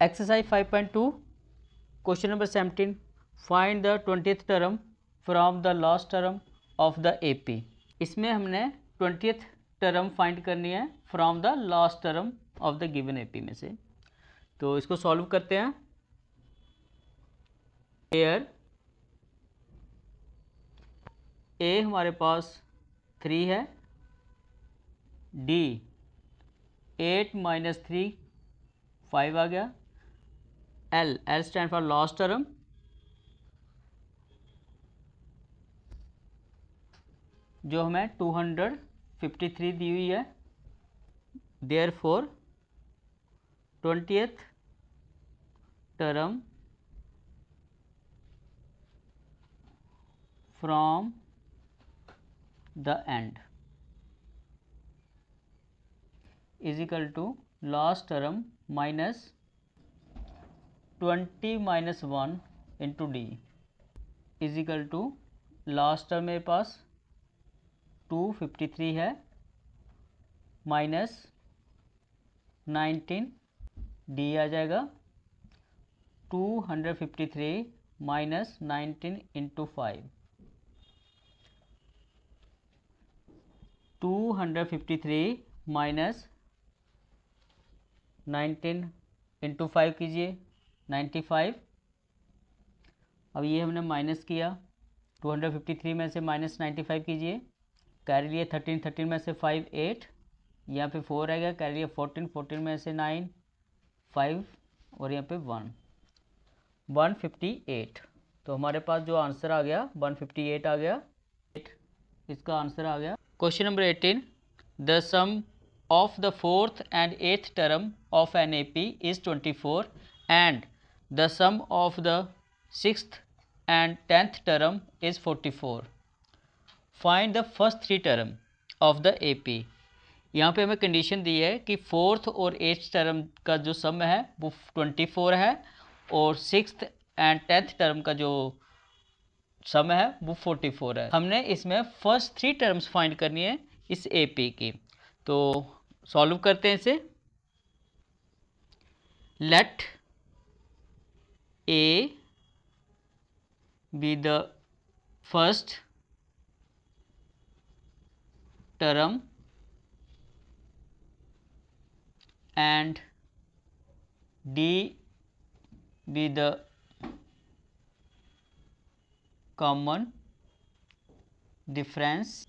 Exercise 5.2 question number 17 find the 20th term from the last term of the AP. इसमें हमने 20th term find करनी है from the last term of the given AP में से। तो इसको solve करते हैं। एयर ए हमारे पास 3 है, डी 8 - 3 5 आ गया, L stand for last term, जो हमें 253 दी हुई है। Therefore 20th term from the end is equal to last term minus 20 - 1 into d is equal to last term मेरे पास 253 है माइनस 19 डी आ जाएगा 253 माइनस 19 इंटू 5 253 माइनस 19 इंटू 5 कीजिए 95। अब ये हमने माइनस किया 253 में से माइनस 95 कीजिए, कैरी लिए 13 13 में से 5 8, यहाँ पे 4 रहेगा, कैरी लिए 14 14 में से 9 5 और यहाँ पे 1 158। तो हमारे पास जो आंसर आ गया 158 आ गया, इसका आंसर आ गया। Question number 18 the sum of the 4th and 8th term of an AP is 24 and the sum of the 6th and 10th term is 44. Find the first 3 term of the AP. यहाँ पे हमें condition दी है कि 4th और 8th term का जो सम है वो 24 है और 6th and 10th टर्म का जो सम है वो 44 है। हमने इसमें फर्स्ट 3 टर्म्स फाइंड करनी है इस AP की। तो सॉल्व करते हैं इसे। Let a be the first term and d be the common difference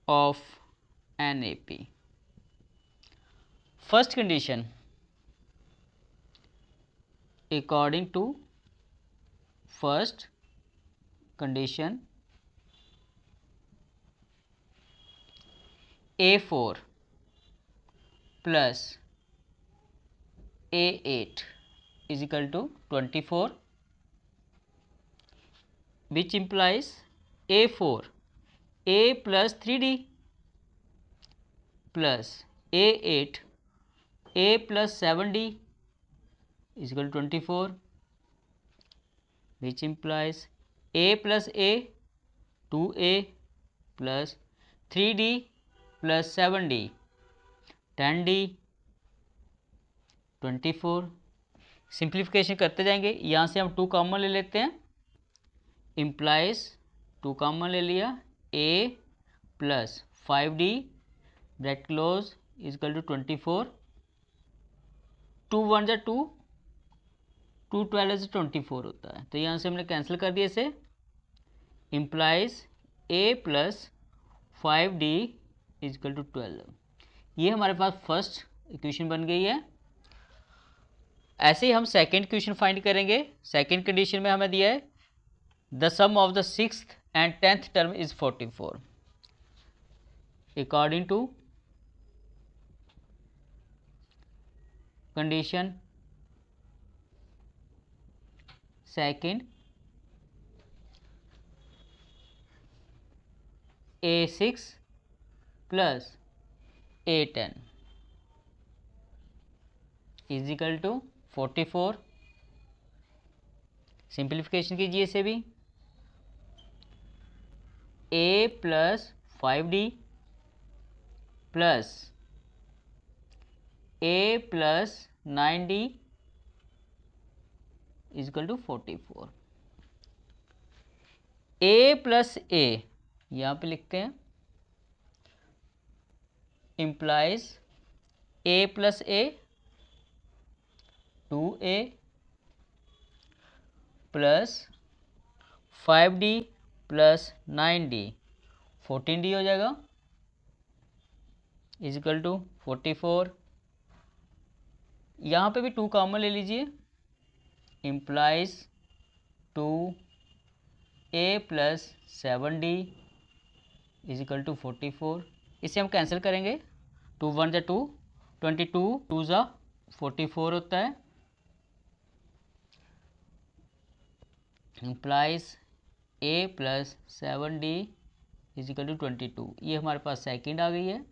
of an AP. First condition, according to first condition, A4 plus A8 is equal to 24, which implies A4 A plus 3D plus A8 A plus 7D is equal to 24, which implies A plus A 2A plus 3D plus 7D 10D 24। Simplification करते जाएंगे, यहाँ से हम 2 common ले लेते हैं, implies 2 common ले लिया, A plus 5D bracket close is equal to 24, 2 1 जा 2 2 12 से 24 होता है, तो यहाँ से हमने कैंसिल कर दिया इसे। Implies A plus 5D is equal to 12। ये हमारे पास फर्स्ट इक्वेशन बन गई है। ऐसे ही हम सेकेंड इक्वेशन फाइंड करेंगे। सेकेंड कंडीशन में हमें दिया है the sum of the 6th and 10th term is 44. According to condition second, A6 plus A10 is equal to 44। Simplification कीजिए इसे भी, A plus 5D plus a plus 9d is equal to 44। A plus a यहाँ पे लिखते हैं, implies a plus a 2a plus 5d plus 9d 14d हो जाएगा is equal to 44। यहाँ पे भी 2 कॉमन ले लीजिए, implies 2a plus 7d is equal to 44। इसे हम कैंसिल करेंगे, 2 1 जा 2, 22 2 जा 44 होता है, implies a plus 7d is equal to 22। ये हमारे पास सेकंड आ गई है।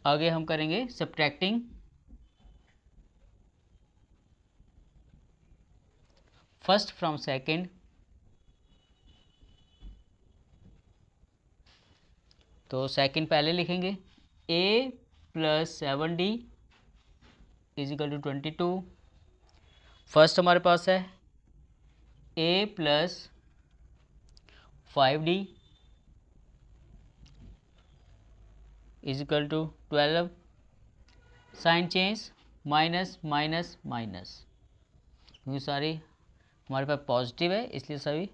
आगे हम करेंगे सब्ट्रैक्टिंग फर्स्ट फ्रॉम सेकंड। तो सेकंड पहले लिखेंगे, a plus 7d is equal to 22। First हमारे पास है a plus 5d is equal to 12। Sign change, minus minus minus, क्योंकि सारी हमारे पास पॉजिटिव है इसलिए सभी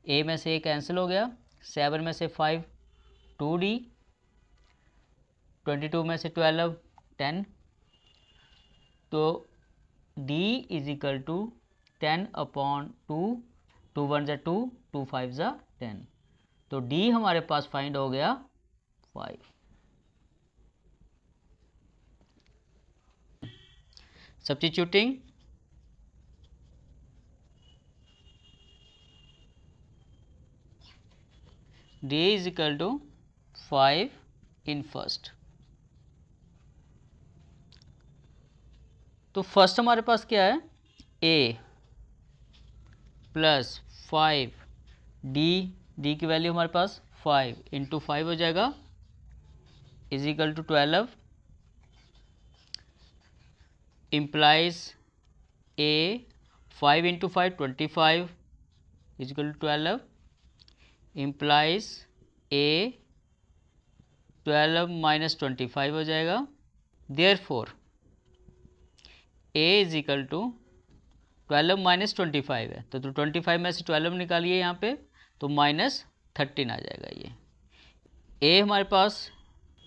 a में से a कैंसिल हो गया, 7 में से 5 2d, 22 में से 12 10। तो d is equal to 10 upon 2, 2 1 जा 2, 2 5 जा 10। तो d हमारे पास फाइंड हो गया 5। Substituting d is equal to 5 in first. तो फर्स्ट हमारे पास क्या है, a प्लस 5d, d की वैल्यू हमारे पास 5 इंटू 5 हो जाएगा is equal to 12। Implies a 5 into 5 25 is equal to 12। Implies a 12 minus 25 हो जाएगा। Therefore a is equal to 12 minus 25 है, तो 25 में से 12 निकालिए यहाँ पे, तो माइनस 13 आ जाएगा। ये a हमारे पास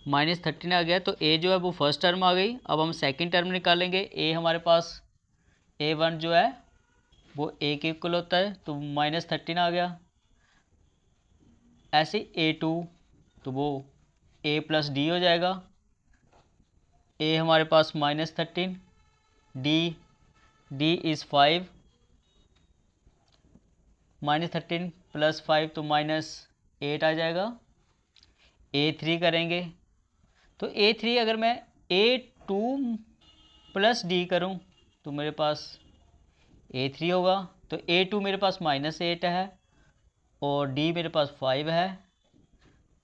माइनस 13 आ गया, तो a जो है वो फर्स्ट टर्म आ गई। अब हम सेकंड टर्म निकालेंगे। a हमारे पास a1 जो है वो a के इक्वल होता है, तो माइनस 13 आ गया। ऐसे a2 तो वो a प्लस डी हो जाएगा। a हमारे पास minus 13, d is 5, minus 13 plus 5 तो माइनस 8 आ जाएगा। a3 करेंगे, तो a3 अगर मैं a2 प्लस d करूं तो मेरे पास a3 होगा। तो a2 मेरे पास माइनस 8 है और d मेरे पास 5 है,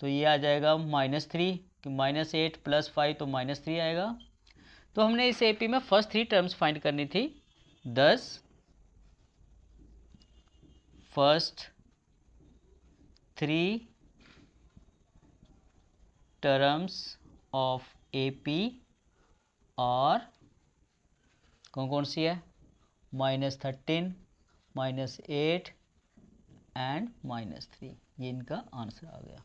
तो ये आ जाएगा माइनस 3, कि माइनस 8 प्लस 5 तो माइनस 3 आएगा। तो हमने इस AP में फर्स्ट 3 टर्म्स फाइंड करनी थी। 10 फर्स्ट 3 टर्म्स ऑफ AP और कौन कौन सी है, माइनस 13, माइनस 8 एंड माइनस 3। ये इनका आंसर आ गया।